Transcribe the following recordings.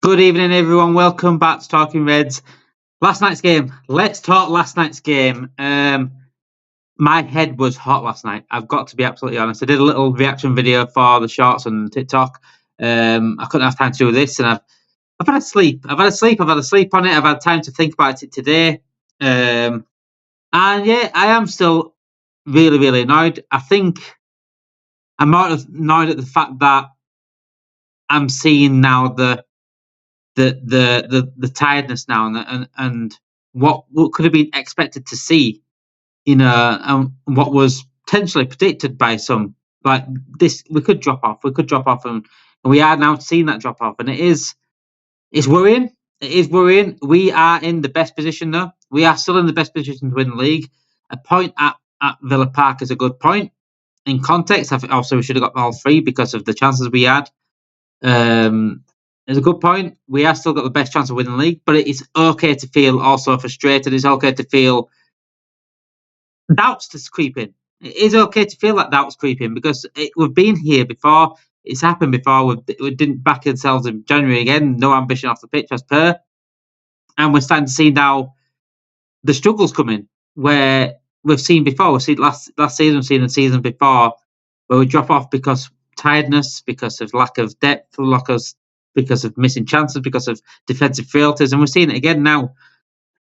Good evening, everyone. Welcome back to Talking Reds. Last night's game. Let's talk last night's game. My head was hot last night. I've got to be absolutely honest. I did a little reaction video for the shorts on TikTok. I couldn't have time to do this, and I've had a sleep. I've had a sleep on it. I've had time to think about it today. And yeah, I am still really, really annoyed. I think I'm more annoyed at the fact that I'm seeing now the tiredness now and what could have been expected to see, and what was potentially predicted by some, like this. We could drop off, and we are now seeing that drop off, and it's worrying. It is worrying. We are in the best position though. We are still in the best position to win the league. A point at Villa Park is a good point. In context, I think also we should have got all three because of the chances we had. It's a good point. We have still got the best chance of winning the league, but it's okay to feel also frustrated. It's okay to feel doubts that's creeping. It is okay to feel that doubts creeping because we've been here before. It's happened before. We didn't back ourselves in January again. No ambition off the pitch as per. And we're starting to see now the struggles coming where we've seen before. We've seen last season, we've seen the season before where we drop off because tiredness, because of lack of depth, because of missing chances, because of defensive frailties. And we're seeing it again now.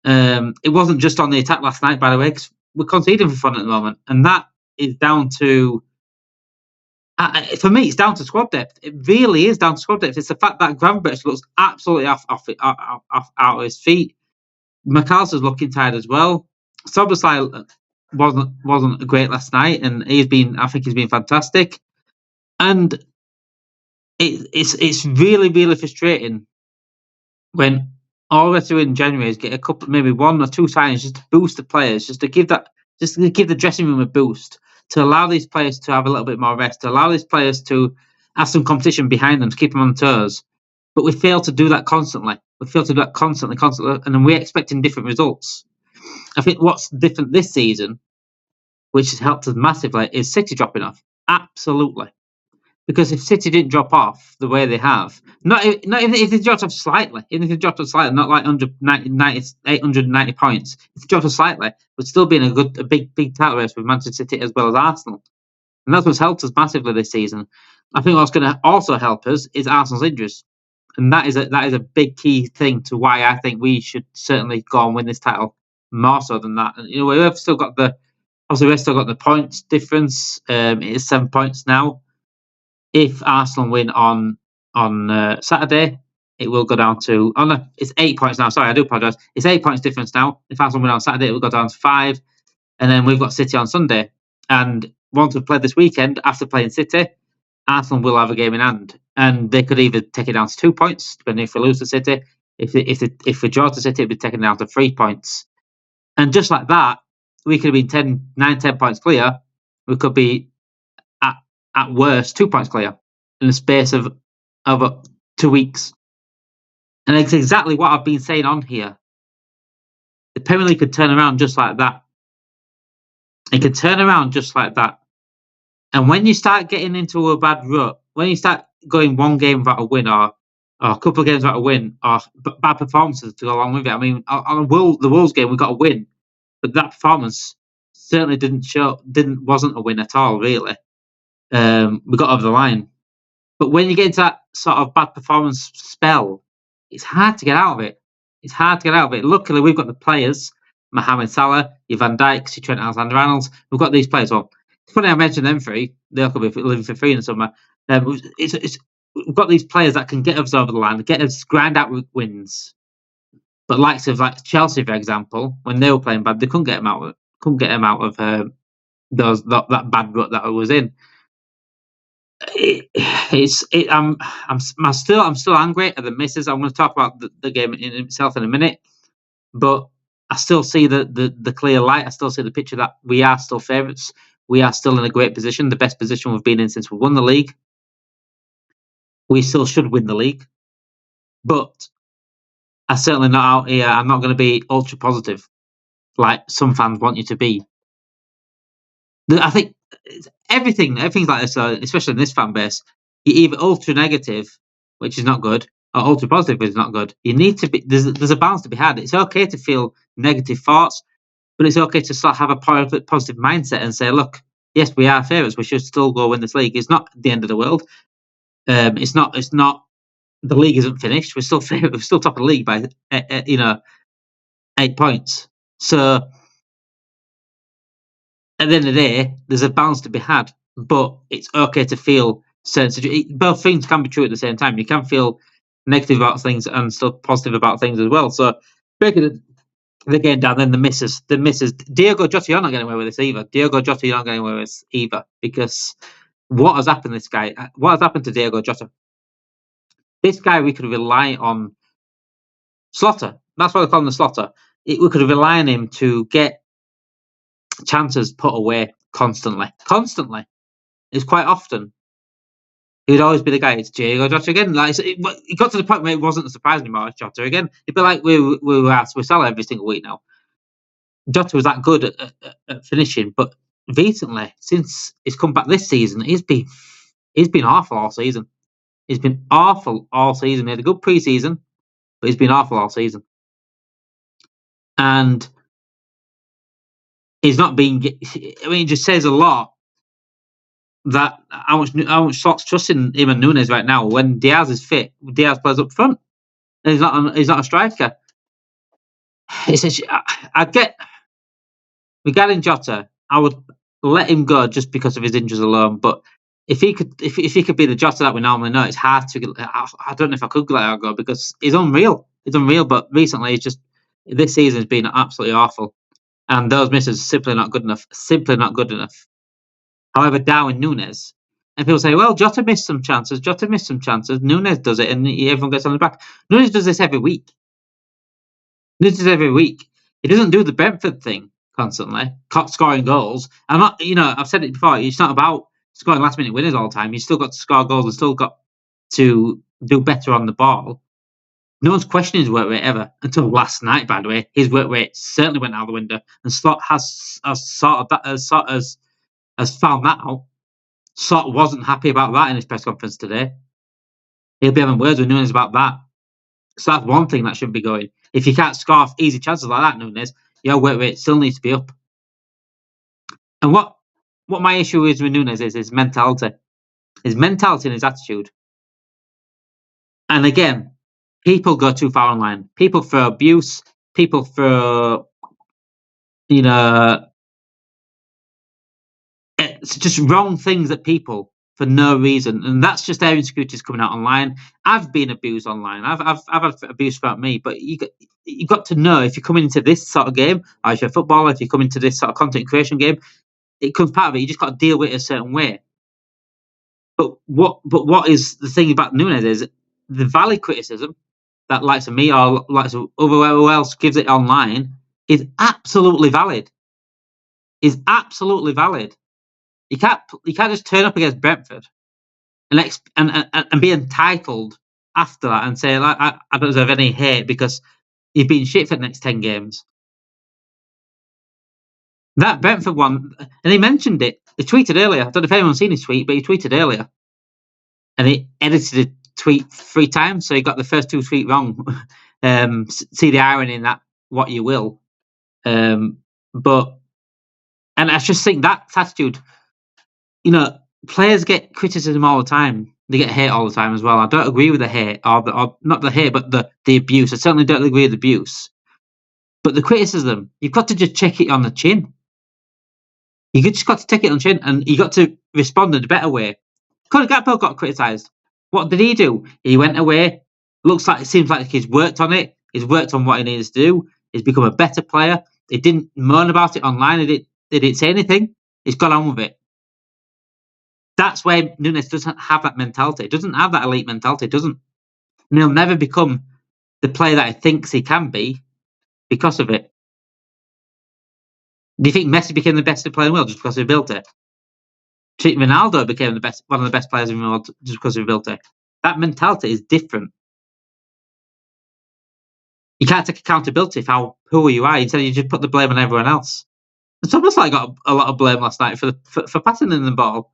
It wasn't just on the attack last night, by the way, because we're conceding for fun at the moment. And that is down to, for me, it's down to squad depth. It really is down to squad depth. It's the fact that Gravenberch looks absolutely off out of his feet. McAllister's looking tired as well. Szoboszlai wasn't great last night, and I think he's been fantastic. And it's really, really frustrating when all we're doing in January is get a couple, maybe one or two signings just to boost the players, just to give the dressing room a boost, to allow these players to have a little bit more rest, to allow these players to have some competition behind them, to keep them on toes. But we fail to do that constantly. We fail to do that constantly, and then we're expecting different results. I think what's different this season, which has helped us massively, is City dropping off. Absolutely. Because if City didn't drop off the way they have, not even if they dropped off slightly, not like 890 points, if they dropped off slightly, we'd still be in a big title race with Manchester City as well as Arsenal. And that's what's helped us massively this season. I think what's going to also help us is Arsenal's injuries. And that is a big key thing to why I think we should certainly go and win this title more so than that. And, we've still got the points difference. It is 7 points now. If Arsenal win on Saturday, it will go down to... Oh, no, it's 8 points now. Sorry, I do apologise. It's 8 points difference now. If Arsenal win on Saturday, it will go down to 5. And then we've got City on Sunday. And once we've played this weekend, after playing City, Arsenal will have a game in hand. And they could either take it down to 2 points, depending if we lose to City. If we draw to City, it'll be taken down to 3 points. And just like that, we could have been 10 points clear. We could be... at worst, 2 points clear in the space of 2 weeks. And it's exactly what I've been saying on here. The Premier League could turn around just like that. It could turn around just like that. And when you start getting into a bad rut, when you start going one game without a win or a couple of games without a win or bad performances to go along with it. I mean, on the Wolves game, we got a win. But that performance certainly wasn't a win at all, really. We got over the line. But when you get into that sort of bad performance spell, it's hard to get out of it. Luckily, we've got the players, Mohamed Salah, your Van Dijks, your Trent Alexander-Arnold. We've got these players. Well, it's funny I mentioned them three. They'll be living for free in the summer. We've got these players that can get us over the line, get us grind out wins. But likes of like Chelsea, for example, when they were playing bad, they couldn't get them out of that bad rut that I was in. I'm still angry at the misses. I'm going to talk about the game in itself in a minute, but I still see the clear light. I still see the picture that we are still favourites. We are still in a great position, the best position we've been in since we won the league. We still should win the league, but I'm certainly not out here. I'm not going to be ultra positive like some fans want you to be. I think everything's like this, especially in this fan base. You're either ultra negative, which is not good, or ultra positive is not good. You need to be there's a balance to be had. It's okay to feel negative thoughts, but it's okay to sort of have a positive mindset and say, look, yes, we are favourites. We should still go win this league. It's not the end of the world. It's not. The league isn't finished. We're still we're still top of the league by 8 points. So at the end of the day, there's a balance to be had, but it's okay to feel certain. Both things can be true at the same time. You can feel negative about things and still positive about things as well. So breaking the game down, then the misses. Diogo Jota, you're not getting away with this either. Diogo Jota, you're not getting away with this either, because what has happened to this guy? What has happened to Diogo Jota? This guy, we could rely on Slaughter. That's why we call him the Slaughter. We could rely on him to get chances put away constantly. It's quite often. He would always be the guy. It's Diogo Jota again. Like it got to the point where it wasn't a surprise anymore. It's Jota again. It'd be like we asked with Salah every single week now. Jota was that good at finishing, but recently, since he's come back this season, he's been awful all season. He's been awful all season. He had a good pre-season, but he's been awful all season. And he's not being. I mean, it just says a lot that how much Slots trust in him and Nunez right now. When Diaz is fit, Diaz plays up front. And he's not a striker. I get regarding Jota, I would let him go just because of his injuries alone. But if he could be the Jota that we normally know, it's hard to. I don't know if I could let him go because he's unreal. He's unreal. But recently, it's just this season has been absolutely awful, and those misses are simply not good enough. However, Darwin, Nunez, and people say, well, Jota missed some chances. Nunez does it, and everyone gets on the back. Nunez does this every week. He doesn't do the Brentford thing constantly, scoring goals. I've said it before. It's not about scoring last-minute winners all the time. You've still got to score goals and still got to do better on the ball. No one's questioning his work rate ever until last night. By the way, his work rate certainly went out the window, and Slot has found that out. Slot wasn't happy about that in his press conference today. He'll be having words with Nunez about that. So that's one thing that shouldn't be going. If you can't score easy chances like that, Nunez, your work rate still needs to be up. And what my issue is with Nunez is his mentality. His mentality and his attitude. And again, people go too far online. People throw abuse. People throw, it's just wrong things at people for no reason, and that's just their insecurities coming out online. I've been abused online. I've had abuse about me, but you got to know if you're coming into this sort of game, or if you're a footballer, if you come into this sort of content creation game, it comes part of it. You just got to deal with it a certain way. But what is the thing about Nunez is the valid criticism that likes of me or likes of whoever else gives it online is absolutely valid. You can't just turn up against Brentford and be entitled after that and say, like, I don't deserve any hate because you've been shit for the next 10 games. That Brentford one, and he mentioned it. He tweeted earlier. I don't know if anyone's seen his tweet, but he tweeted earlier. And he edited the tweet 3 times, so he got the first 2 tweets wrong. See the irony in that, what you will. And I just think that attitude, players get criticism all the time. They get hate all the time as well. I don't agree with the hate, or not the hate, but the abuse. I certainly don't agree with the abuse. But the criticism, you've got to just check it on the chin. You just got to take it on the chin, and you got to respond in a better way. Conor Gakpo got criticised. What did he do? He went away. It seems like he's worked on it. He's worked on what he needs to do. He's become a better player. He didn't moan about it online. He didn't say anything. He's got on with it. That's why Nunez doesn't have that mentality. He doesn't have that elite mentality. He doesn't. And he'll never become the player that he thinks he can be because of it. Do you think Messi became the best player in the world just because he built it? Do you think Ronaldo became one of the best players in the world just because he built it? That mentality is different. You can't take accountability for who you are. Instead, you just put the blame on everyone else. It's almost like I got a lot of blame last night for passing in the ball.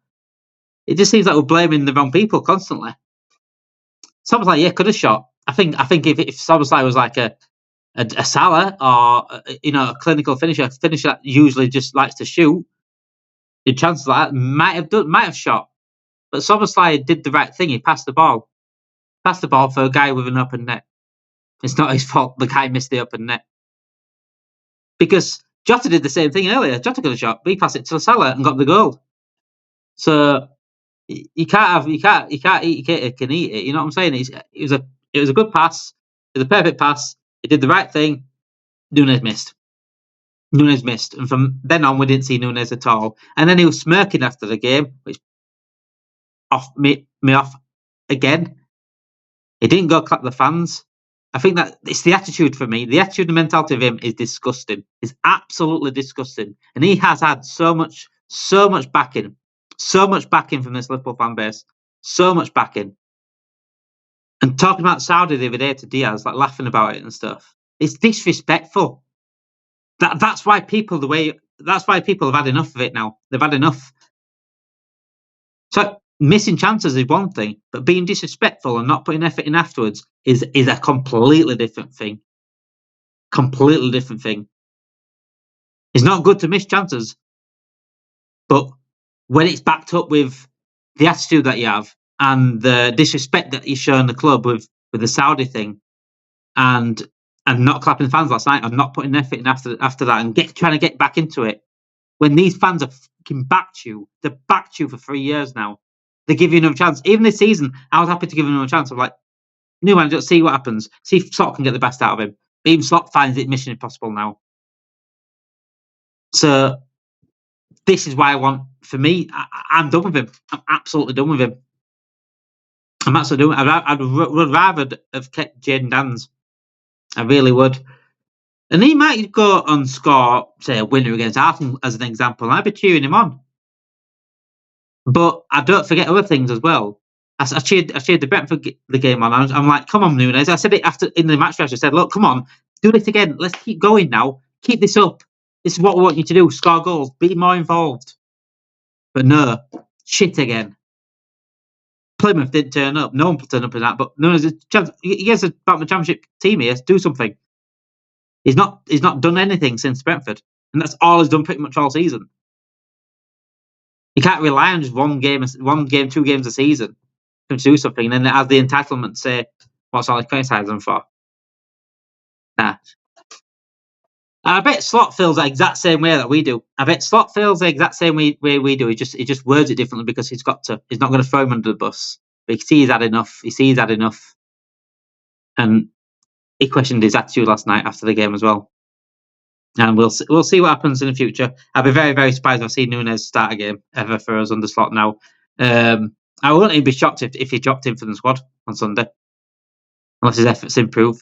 It just seems like we're blaming the wrong people constantly. Szoboszlai, could have shot. I think if Szoboszlai was like a Salah or a clinical finisher that usually just likes to shoot, the chances like that might have shot. But Szoboszlai did the right thing. He passed the ball for a guy with an open net. It's not his fault the guy missed the open net. Because Jota did the same thing earlier. Jota could have shot, but he passed it to Salah and got the goal. So you can't eat your cake and eat it. You know what I'm saying? It was a good pass. It was a perfect pass. He did the right thing. Nunez missed, and from then on we didn't see Nunez at all. And then he was smirking after the game, which me off again. He didn't go clap the fans. I think that it's the attitude for me. The attitude and mentality of him is disgusting. It's absolutely disgusting. And he has had so much backing from this Liverpool fan base. So much backing. And talking about Saudi the other day to Diaz, like laughing about it and stuff. It's disrespectful. That's why people have had enough of it now. They've had enough. So missing chances is one thing, but being disrespectful and not putting effort in afterwards is a completely different thing. Completely different thing. It's not good to miss chances, but when it's backed up with the attitude that you have and the disrespect that you show in the club with the Saudi thing, and not clapping the fans last night and not putting effort in after that and trying to get back into it, when these fans have fucking backed you, they've backed you for 3 years now. They give you another chance. Even this season, I was happy to give him another chance. I'm like, new manager, see what happens. See if Slot can get the best out of him. But even Slot finds it mission impossible now. So this is why for me, I'm done with him. I'm absolutely done with him. I'm absolutely done. I'd rather have kept Jayden Danns. I really would. And he might go and score, say, a winner against Arsenal as an example, and I'd be cheering him on. But I don't forget other things as well. I cheered the Brentford the game on. I'm like, come on, Nunez. I said it in the match. I said, look, come on, do this again. Let's keep going now. Keep this up. This is what we want you to do. Score goals. Be more involved. But no, shit again. Plymouth didn't turn up. No one turned up in that. But Nunez, he gets about the championship team here. Do something. He's not done anything since Brentford, and that's all he's done pretty much all season. You can't rely on just one game, 2 games a season to do something, and then it has the entitlement to say, what's all he criticising for? Nah. I bet Slot feels the exact same way that we do. I bet Slot feels the exact same way we do. He just words it differently because he's not going to throw him under the bus. But he's had enough. He's had enough. And he questioned his attitude last night after the game as well. And we'll see what happens in the future. I'll be very, very surprised if I see Nunez start a game ever for us under Slot now. I wouldn't even be shocked if he dropped him from the squad on Sunday, unless his efforts improve.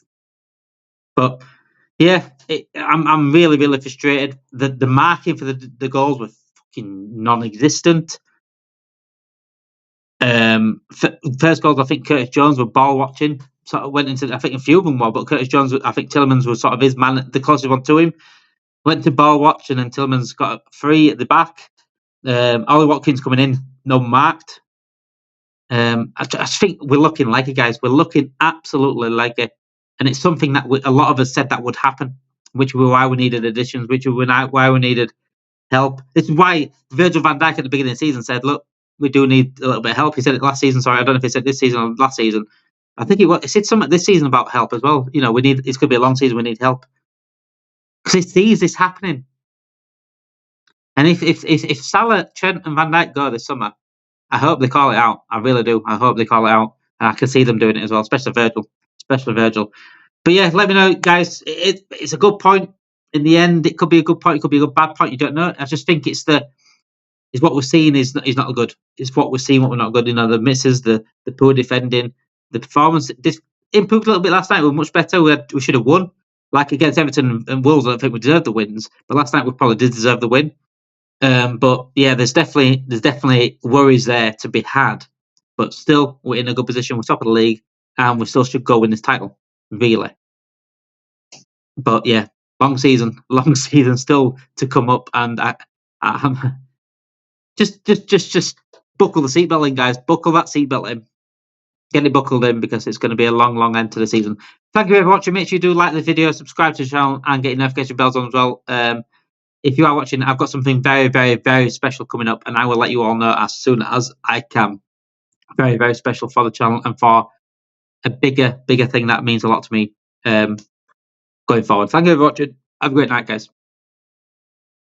But yeah, I'm really, really frustrated. The marking for the goals were fucking non-existent. First goals, I think Curtis Jones were ball watching. Sort of went into, I think a few of them were, but Curtis Jones, I think Tielemans was sort of his man, the closest one to him. Went to ball watch, and then Tielemans got 3 at the back. Ollie Watkins coming in, no marked. I just think we're looking like it, guys. We're looking absolutely like it. And it's something that a lot of us said that would happen, which were why we needed additions, which were why we needed help. This is why Virgil van Dijk at the beginning of the season said, look, we do need a little bit of help. He said it last season. Sorry, I don't know if he said this season or last season. I think he said something this season about help as well. You know, it's going to be a long season. We need help. Because he sees this happening. And if Salah, Trent and Van Dijk go this summer, I hope they call it out. I really do. I hope they call it out. And I can see them doing it as well, especially Virgil. But yeah, let me know, guys. It's a good point. In the end, it could be a good point. It could be a bad point. You don't know. I just think it's what we're seeing is not good. It's what we're seeing, what we're not good. You know, the misses, the poor defending, the performance. This improved a little bit last night. We were much better. We should have won. Like against Everton and Wolves, I don't think we deserved the wins. But last night we probably did deserve the win. But yeah, there's definitely worries there to be had. But still, we're in a good position. We're top of the league, and we still should go win this title, really. But yeah, long season still to come up, and I'm just buckle the seatbelt in, guys. Buckle that seatbelt in. get it buckled in because it's going to be a long, long end to the season. Thank you for watching. Make sure you do like the video, subscribe to the channel, and get your notification bells on as well. If you are watching, I've got something very, very, very special coming up, and I will let you all know as soon as I can. Very, very special for the channel and for a bigger thing that means a lot to me going forward. Thank you for watching. Have a great night, guys.